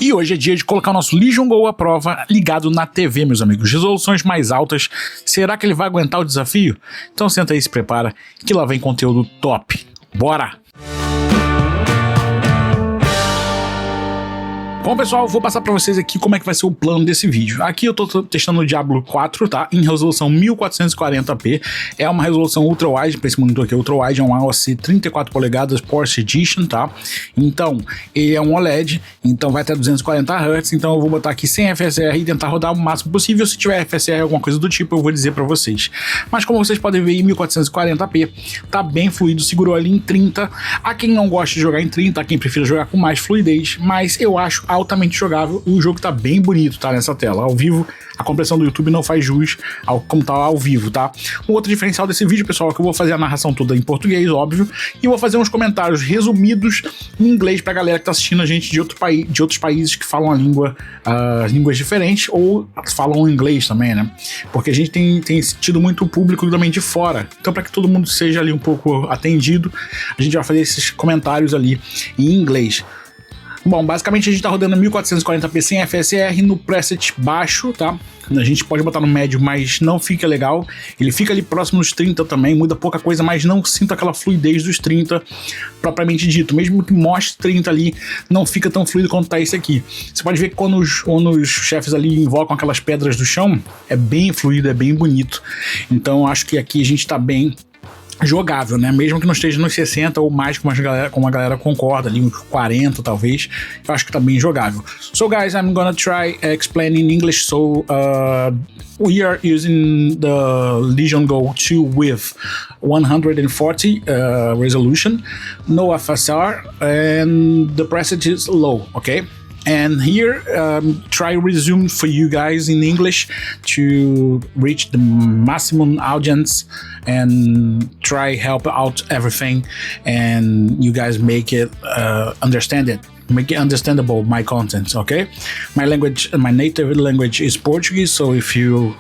E hoje é dia de colocar o nosso Legion Go à prova ligado na TV, meus amigos. Resoluções mais altas. Será que ele vai aguentar o desafio? Então senta aí e se prepara que lá vem conteúdo top. Bora! Bom, pessoal, vou passar pra vocês aqui como é que vai ser o plano desse vídeo. Aqui eu tô testando o Diablo 4, tá? Em resolução 1440p. É uma resolução ultra-wide, pra esse monitor aqui, ultra-wide, é um AOC 34 polegadas Porsche Edition, tá? Então, ele é um OLED, então vai até 240 Hz, então eu vou botar aqui sem FSR e tentar rodar o máximo possível. Se tiver FSR, alguma coisa do tipo, eu vou dizer pra vocês. Mas como vocês podem ver, em 1440p, tá bem fluido, segurou ali em 30. Há quem não gosta de jogar em 30, há quem prefira jogar com mais fluidez, mas eu acho altamente jogável. O jogo tá bem bonito, tá, nessa tela. Ao vivo, a compressão do YouTube não faz jus ao como tá ao vivo, tá? O outro diferencial desse vídeo, pessoal, é que eu vou fazer a narração toda em português, óbvio, e vou fazer uns comentários resumidos em inglês pra galera que tá assistindo a gente de outros países que falam as línguas diferentes ou falam inglês também, né? Porque a gente tem tido muito público também de fora. Então, para que todo mundo seja ali um pouco atendido, a gente vai fazer esses comentários ali em inglês. Bom, basicamente a gente tá rodando 1440p sem FSR no preset baixo, tá? A gente pode botar no médio, mas não fica legal. Ele fica ali próximo dos 30 também, muda pouca coisa, mas não sinto aquela fluidez dos 30 propriamente dito. Mesmo que mostre 30 ali, não fica tão fluido quanto tá esse aqui. Você pode ver que quando os chefes ali invocam aquelas pedras do chão, é bem fluido, é bem bonito. Então acho que aqui a gente tá bem jogável, né? Mesmo que não esteja nos 60 ou mais, como a galera concorda, ali uns 40 talvez, eu acho que tá bem jogável. So guys, I'm gonna try explaining in English. So we are using the Legion Go 2 with 140 resolution, no FSR, and the preset is low, okay? And here, try resume for you guys in English to reach the maximum audience and try help out everything, and you guys make it make it understandable, my content, okay? My native language is Portuguese, so if you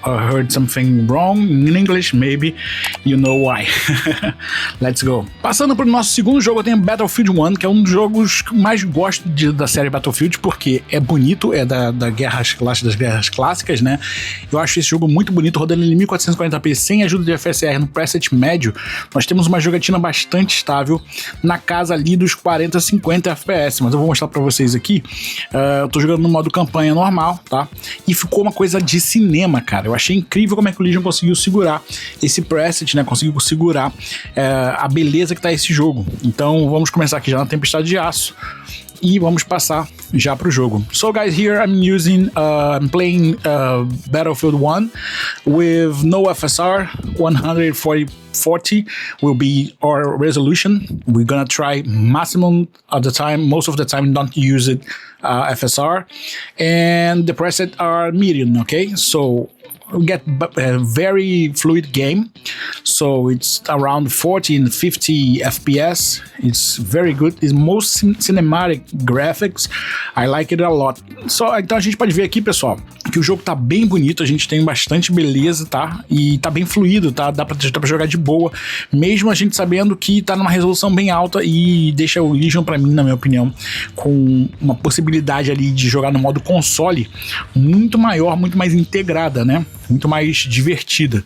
heard something wrong in English, maybe you know why. Let's go. Passando para o nosso segundo jogo, eu tenho Battlefield 1, que é um dos jogos que mais gosto da série Battlefield, porque é bonito, é das guerras clássicas, né? Eu acho esse jogo muito bonito, rodando em 1440p sem ajuda de FSR no preset médio. Nós temos uma jogatina bastante estável na casa ali dos 40, 50 FPS, mas eu vou mostrar pra vocês aqui. Eu tô jogando no modo campanha normal, tá? E ficou uma coisa de cinema, cara. Eu achei incrível como é que o Legion conseguiu segurar esse preset, né? Conseguiu segurar a beleza que tá esse jogo. Então vamos começar aqui já na Tempestade de Aço e vamos passar já pro jogo. So guys, here I'm playing Battlefield 1 with no FSR, 140 will be our resolution. We're gonna try maximum of the time, most of the time don't use it FSR, and the preset are medium, okay? So we get a very fluid game, so it's around 40 and 50 FPS. It's very good. It's most cinematic graphics. I like it a lot. Então a gente pode ver aqui, pessoal, que o jogo tá bem bonito, a gente tem bastante beleza, tá? E tá bem fluido, tá? Dá pra jogar de boa, mesmo a gente sabendo que tá numa resolução bem alta e deixa o Legion, pra mim, na minha opinião, com uma possibilidade ali de jogar no modo console muito maior, muito mais integrada, né? Muito mais divertida.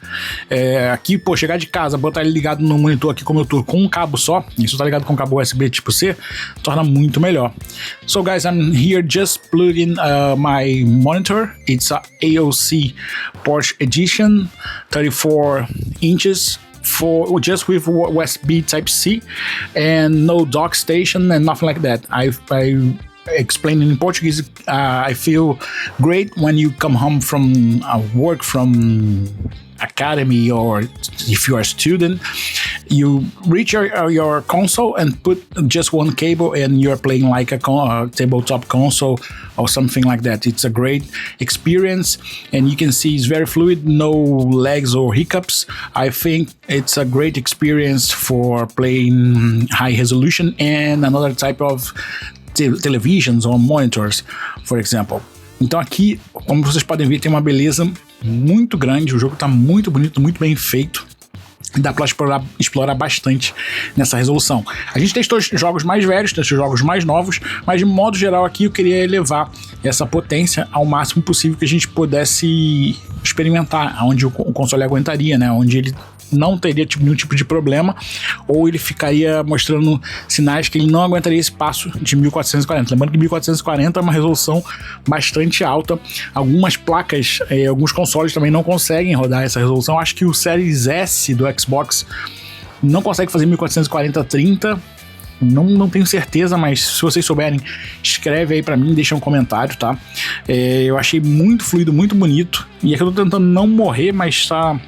Aqui, pô, chegar de casa, botar ele ligado no monitor aqui como eu tô, com um cabo só, isso tá ligado com cabo USB tipo C, torna muito melhor. So guys, I'm here just plugging my monitor. It's a AOC Porsche Edition, 34 inches, just with USB Type-C and no dock station and nothing like that. I explaining in Portuguese, I feel great when you come home from work, from academy, or if you are a student, you reach your console and put just one cable and you're playing like a tabletop console or something like that. It's a great experience, and you can see it's very fluid, no lags or hiccups. I think it's a great experience for playing high resolution and another type of televisions or monitors, for example. Então aqui, como vocês podem ver, tem uma beleza muito grande, o jogo tá muito bonito, muito bem feito. Dá para explorar bastante nessa resolução. A gente testou jogos mais velhos, testou jogos mais novos, mas de modo geral aqui eu queria elevar essa potência ao máximo possível que a gente pudesse experimentar, onde o console aguentaria, né? Onde ele não teria nenhum tipo de problema, ou ele ficaria mostrando sinais que ele não aguentaria esse passo de 1440. Lembrando que 1440 é uma resolução bastante alta. Algumas placas, alguns consoles também não conseguem rodar essa resolução. Acho que o Series S do Xbox não consegue fazer 1440-30. Não tenho certeza, mas se vocês souberem, escreve aí pra mim, deixa um comentário, tá? Eu achei muito fluido, muito bonito. E aqui eu tô tentando não morrer, mas tá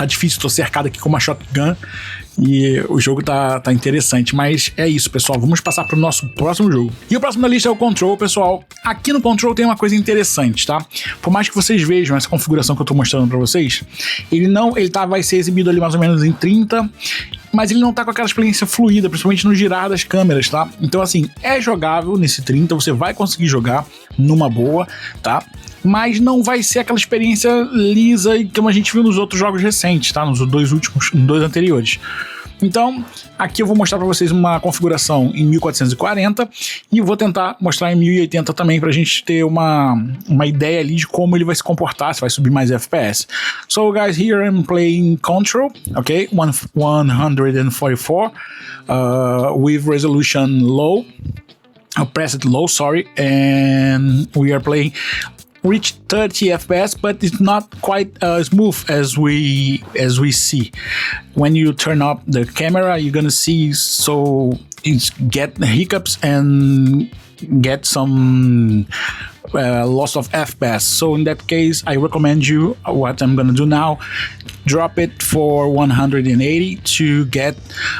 difícil, tô cercado aqui com uma shotgun e o jogo tá interessante, mas é isso, pessoal, vamos passar pro nosso próximo jogo. E o próximo da lista é o Control, pessoal. Aqui no Control tem uma coisa interessante, tá? Por mais que vocês vejam essa configuração que eu tô mostrando pra vocês, vai ser exibido ali mais ou menos em 30, mas ele não tá com aquela experiência fluida, principalmente no girar das câmeras, tá? Então assim, é jogável nesse 30, você vai conseguir jogar numa boa, tá? Mas não vai ser aquela experiência lisa como a gente viu nos outros jogos recentes, tá? Nos dois anteriores. Então, aqui eu vou mostrar para vocês uma configuração em 1440 e vou tentar mostrar em 1080 também pra gente ter uma ideia ali de como ele vai se comportar, se vai subir mais FPS. So guys, here I'm playing Control, okay, 144 with resolution low, preset low, sorry, and we are playing reach 30 FPS, but it's not quite smooth as we see. When you turn up the camera, you're gonna see it's get hiccups and get some loss of FPS. So in that case, I recommend you what I'm gonna do now. Drop it for 180 to get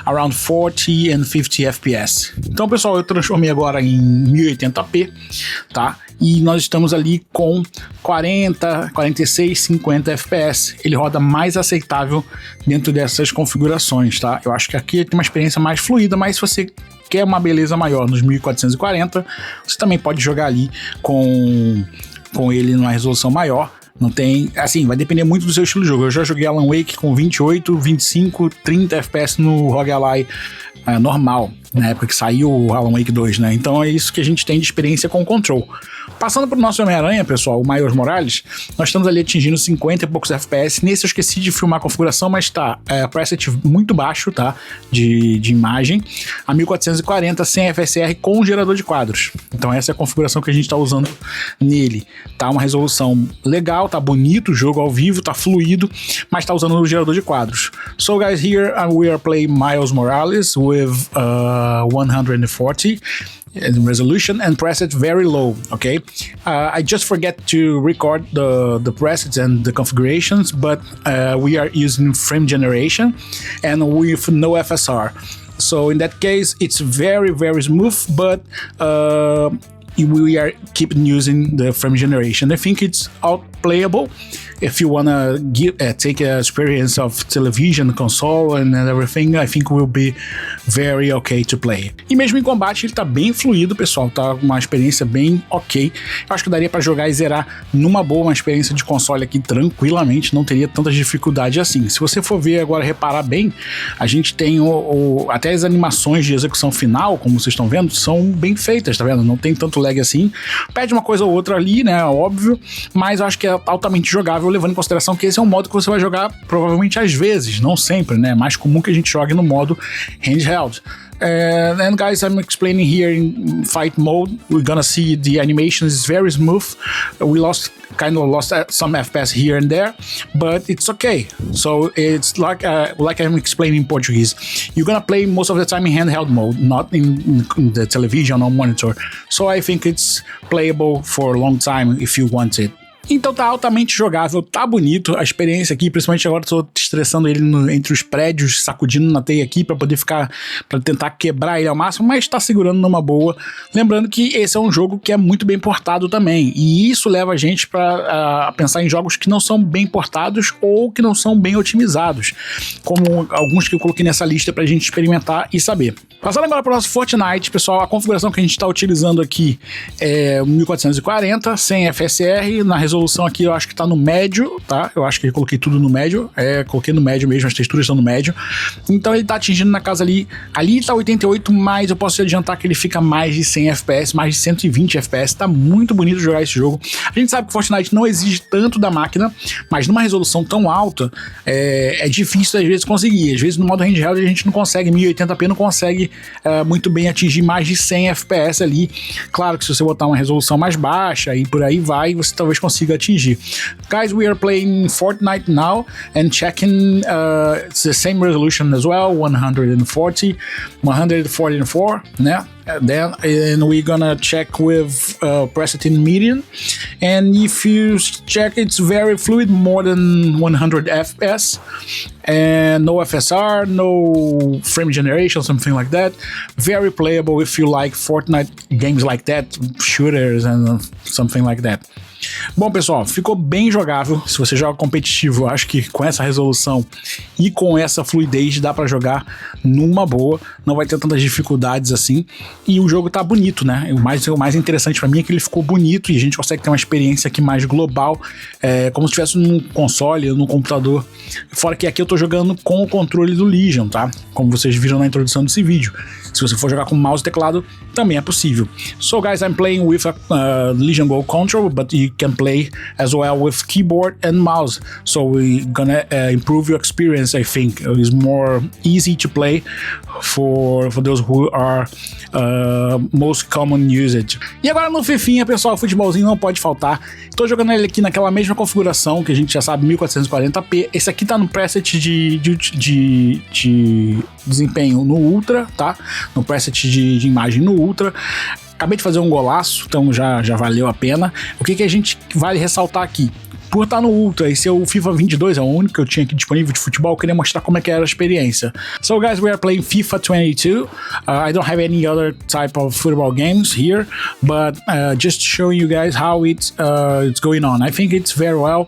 around 40 and 50 FPS. Então, pessoal, eu transformei agora em 1080p, tá? E nós estamos ali com 40, 46, 50 FPS. Ele roda mais aceitável dentro dessas configurações, tá? Eu acho que aqui tem uma experiência mais fluida, mas se você quer uma beleza maior nos 1440, você também pode jogar ali com ele numa resolução maior. Não tem, assim, vai depender muito do seu estilo de jogo. Eu já joguei Alan Wake com 28, 25, 30 FPS no ROG Ally normal, na época que saiu o Alan Wake 2, né? Então é isso que a gente tem de experiência com o Control. Passando pro nosso Homem-Aranha, pessoal, o Miles Morales, nós estamos ali atingindo 50 e poucos FPS. Nesse eu esqueci de filmar a configuração, mas tá preset muito baixo, tá? De imagem, a 1440 sem FSR com gerador de quadros. Então essa é a configuração que a gente tá usando nele. Tá uma resolução legal, tá bonito o jogo ao vivo, tá fluido, mas tá usando o gerador de quadros. So guys, here we are playing Miles Morales with 140 resolution and preset very low, okay? I just forget to record the presets and the configurations, but we are using frame generation and with no FSR. So in that case, it's very, very smooth, but we are keeping using the frame generation. I think it's outplayable if you wanna take a experience of television, console and everything. I think will be very okay to play. E mesmo em combate ele tá bem fluido, pessoal, tá uma experiência bem ok. Eu acho que daria para jogar e zerar numa boa, uma experiência de console aqui tranquilamente, não teria tanta dificuldade assim. Se você for ver agora, reparar bem, a gente tem até as animações de execução final, como vocês estão vendo, são bem feitas, tá vendo? Não tem tanto lag assim. Pede uma coisa ou outra ali, né, óbvio, mas eu acho que é altamente jogável, levando em consideração que esse é um modo que você vai jogar provavelmente às vezes, não sempre, né? É mais comum que a gente jogue no modo handheld. And guys, I'm explaining here in fight mode. We're gonna see the animation is very smooth. We kind of lost some FPS here and there, but it's okay. So it's like I'm explaining in Portuguese. You're gonna play most of the time in handheld mode, not in the television or monitor. So I think it's playable for a long time if you want it. Então tá altamente jogável, tá bonito a experiência aqui, principalmente agora tô estressando ele entre os prédios, sacudindo na teia aqui pra tentar quebrar ele ao máximo, mas tá segurando numa boa. Lembrando que esse é um jogo que é muito bem portado também, e isso leva a gente pra pensar em jogos que não são bem portados ou que não são bem otimizados, como alguns que eu coloquei nessa lista pra gente experimentar e saber. Passando agora pro nosso Fortnite, pessoal, a configuração que a gente tá utilizando aqui é 1440, sem FSR, na resolução resolução aqui eu acho que tá no médio, tá? Eu acho que eu coloquei tudo no médio, coloquei no médio mesmo, as texturas estão no médio. Então ele tá atingindo na casa ali tá 88, mas eu posso te adiantar que ele fica mais de 100 FPS, mais de 120 FPS, tá muito bonito jogar esse jogo. A gente sabe que Fortnite não exige tanto da máquina, mas numa resolução tão alta, é difícil às vezes conseguir. Às vezes no modo handheld a gente não consegue, 1080p não consegue muito bem atingir mais de 100 FPS ali. Claro que se você botar uma resolução mais baixa e por aí vai, você talvez consiga atingir. Guys, we are playing Fortnite now and checking it's the same resolution as well, 144, né? And we're gonna check with preset in median, and if you check, it's very fluid, more than 100 FPS, and no FSR, no frame generation, something like that. Very playable if you like Fortnite games like that, shooters and something like that. Bom, pessoal, ficou bem jogável. Se você joga competitivo, acho que com essa resolução e com essa fluidez dá pra jogar numa boa, não vai ter tantas dificuldades assim. E o jogo tá bonito, né? O mais interessante pra mim é que ele ficou bonito e a gente consegue ter uma experiência aqui mais global, como se estivesse num console ou num computador. Fora que aqui eu tô jogando com o controle do Legion, tá? Como vocês viram na introdução desse vídeo. Se você for jogar com mouse e teclado, também é possível. So guys, I'm playing with a Legion Go control, but you can play as well with keyboard and mouse. So we're gonna improve your experience, I think. It's more easy to play for those who are most common usage. E agora no Fifinha, pessoal, futebolzinho não pode faltar. Estou jogando ele aqui naquela mesma configuração que a gente já sabe, 1440p. Esse aqui tá no preset de desempenho no Ultra, tá? No preset de imagem no Ultra. Acabei de fazer um golaço, então já valeu a pena. O que a gente vale ressaltar aqui? Por estar no Ultra, esse é o FIFA 22, é o único que eu tinha aqui disponível de futebol, eu queria mostrar como é que era a experiência. So guys, we are playing FIFA 22. I don't have any other type of football games here, but just showing you guys how it's going on. I think it's very well.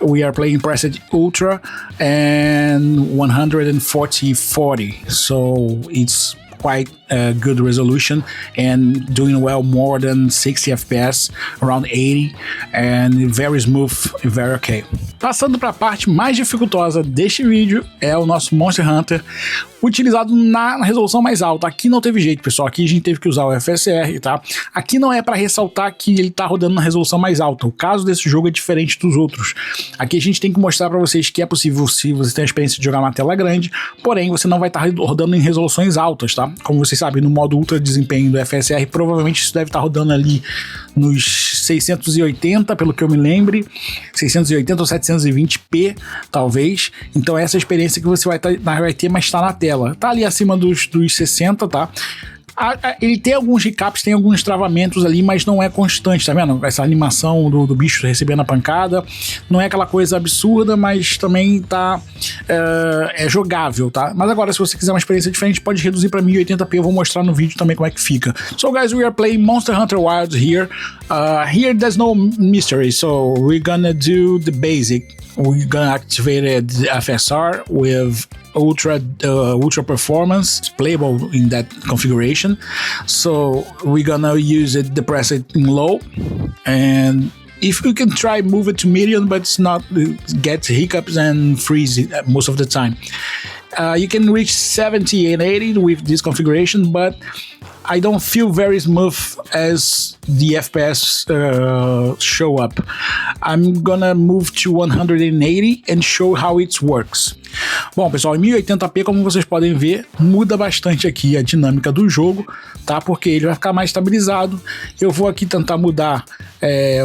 We are playing Preset Ultra and 140/40, so it's quite good resolution and doing well, more than 60 FPS, around 80, and very smooth, very okay. Passando para a parte mais dificultosa deste vídeo, é o nosso Monster Hunter, utilizado na resolução mais alta. Aqui não teve jeito, pessoal, aqui a gente teve que usar o FSR, tá? Aqui não é para ressaltar que ele tá rodando na resolução mais alta, o caso desse jogo é diferente dos outros. Aqui a gente tem que mostrar para vocês que é possível, se você tem a experiência de jogar uma tela grande, porém você não vai estar rodando em resoluções altas, tá? Como vocês sabem, no modo ultra desempenho do FSR, provavelmente isso deve estar rodando ali nos 680, pelo que eu me lembre, 680 ou 720p, talvez. Então essa é a experiência que você vai ter, mas está na tela. Tá ali acima dos 60, tá? Ele tem alguns recaps, tem alguns travamentos ali, mas não é constante, tá vendo? Essa animação do bicho recebendo a pancada, não é aquela coisa absurda, mas também tá jogável, tá? Mas agora, se você quiser uma experiência diferente, pode reduzir para 1080p, eu vou mostrar no vídeo também como é que fica. So guys, we are playing Monster Hunter Wilds here. Here there's no mystery, so we're gonna do the basic. We're gonna activate the FSR with ultra performance, playable in that configuration. So we're gonna use it, depress it in low, and if you can try move it to medium, but it's not, it gets hiccups and freeze most of the time. You can reach 70 and 80 with this configuration, but I don't feel very smooth as the FPS show up. I'm gonna move to 180 and show how it works. Bom, pessoal, em 1080p, como vocês podem ver, muda bastante aqui a dinâmica do jogo, tá? Porque ele vai ficar mais estabilizado. Eu vou aqui tentar mudar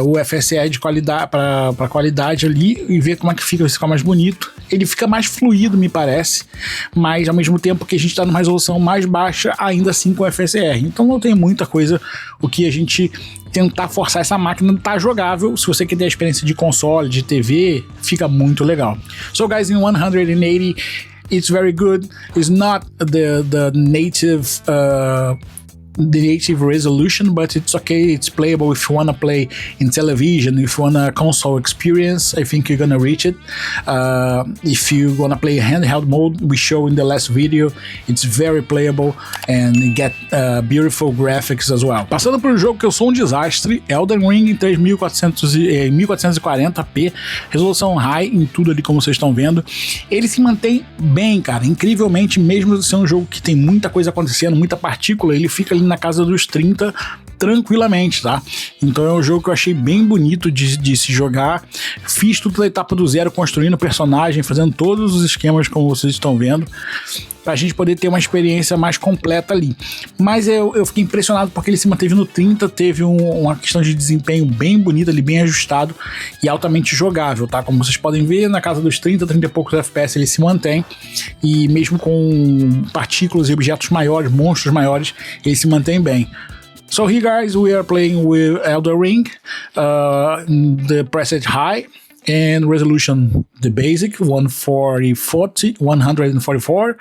o FSR de qualidade para qualidade ali e ver como é que fica, se fica mais bonito. Ele fica mais fluido, me parece, mas ao mesmo tempo que a gente está numa resolução mais baixa, ainda assim com FSR. Então não tem muita coisa o que a gente tentar forçar essa máquina, tá jogável. Se você quer ter a experiência de console, de TV, fica muito legal. So guys, in 180, it's very good. It's not the native the native resolution, but it's okay, it's playable if you wanna play in television, if you wanna console experience, I think you're gonna reach it. If you wanna play handheld mode, we show in the last video, it's very playable and you get beautiful graphics as well. Passando para um jogo que eu sou um desastre, Elden Ring em 1440p, resolução high em tudo ali como vocês estão vendo. Ele se mantém bem, cara, incrivelmente, mesmo sendo um jogo que tem muita coisa acontecendo, muita partícula, ele fica ali na casa dos 30 tranquilamente, tá? Então é um jogo que eu achei bem bonito de se jogar. Fiz tudo da etapa do zero, construindo personagem, fazendo todos os esquemas como vocês estão vendo, pra gente poder ter uma experiência mais completa ali. Mas eu fiquei impressionado porque ele se manteve no 30, teve uma questão de desempenho bem bonita ali, bem ajustado e altamente jogável, tá? Como vocês podem ver, na casa dos 30 e poucos FPS ele se mantém, e mesmo com partículas e objetos maiores, monstros maiores, ele se mantém bem. So here guys, we are playing with Elden Ring, the preset high, and resolution the basic 144,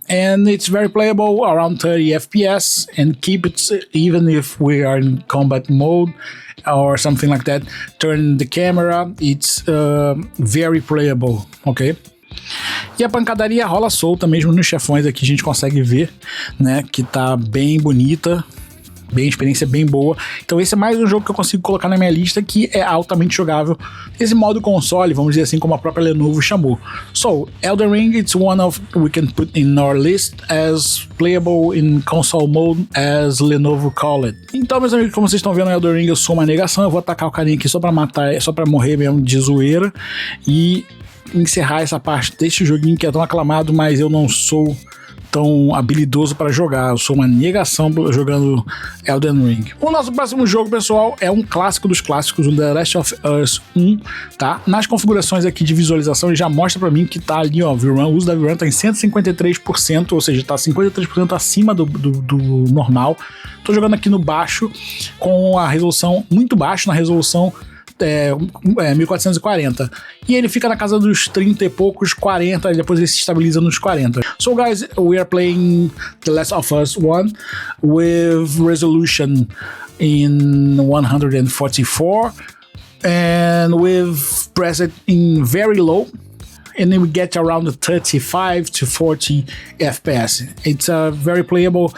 and it's very playable around 30 FPS, and keep it even if we are in combat mode or something like that. Turn the camera, it's very playable, okay? E a pancadaria rola solta mesmo nos chefões aqui, a gente consegue ver, né, que tá bem bonita, bem, experiência bem boa. Então esse é mais um jogo que eu consigo colocar na minha lista que é altamente jogável, esse modo console, vamos dizer assim, como a própria Lenovo chamou. So, Elden Ring, it's one of we can put in our list as playable in console mode as Lenovo call it. Então, meus amigos, como vocês estão vendo, Elden Ring eu sou uma negação, eu vou atacar o carinha aqui só pra matar, só pra morrer mesmo de zoeira e encerrar essa parte deste joguinho que é tão aclamado, mas eu não sou tão habilidoso para jogar, eu sou uma negação jogando Elden Ring. O nosso próximo jogo, pessoal, é um clássico dos clássicos, o The Last of Us 1, tá? Nas configurações aqui de visualização, ele já mostra para mim que tá ali, ó, o uso da VRAM tá em 153%, ou seja, tá 53% acima do normal. Tô jogando aqui no baixo, com a resolução muito baixo, na resolução 1440, e ele fica na casa dos 30 e poucos, 40, e depois ele se estabiliza nos 40. So guys, we are playing The Last of Us 1 with resolution in 144 and with preset in very low, and then we get around 35 to 40 FPS. It's very playable.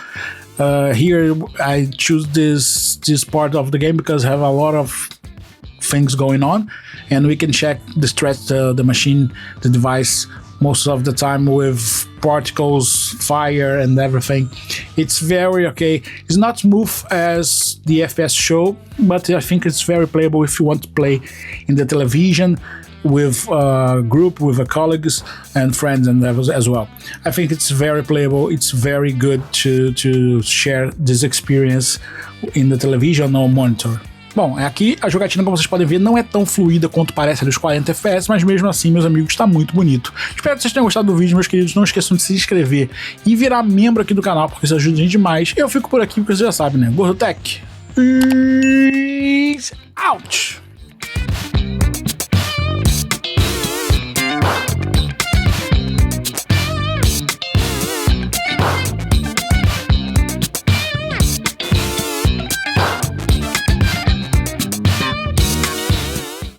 Here I choose this part of the game because I have a lot of things going on, and we can check the stretch the machine, the device, most of the time with particles, fire and everything. It's very okay. It's not smooth as the FPS show, but I think it's very playable if you want to play in the television with a group, with colleagues and friends and as well. I think it's very playable. It's very good to share this experience in the television or monitor. Bom, aqui a jogatina, como vocês podem ver, não é tão fluida quanto parece ali os 40 FPS, mas mesmo assim, meus amigos, está muito bonito. Espero que vocês tenham gostado do vídeo, meus queridos. Não esqueçam de se inscrever e virar membro aqui do canal, porque isso ajuda a gente demais. Eu fico por aqui, porque vocês já sabem, né? Gordotech. Peace out!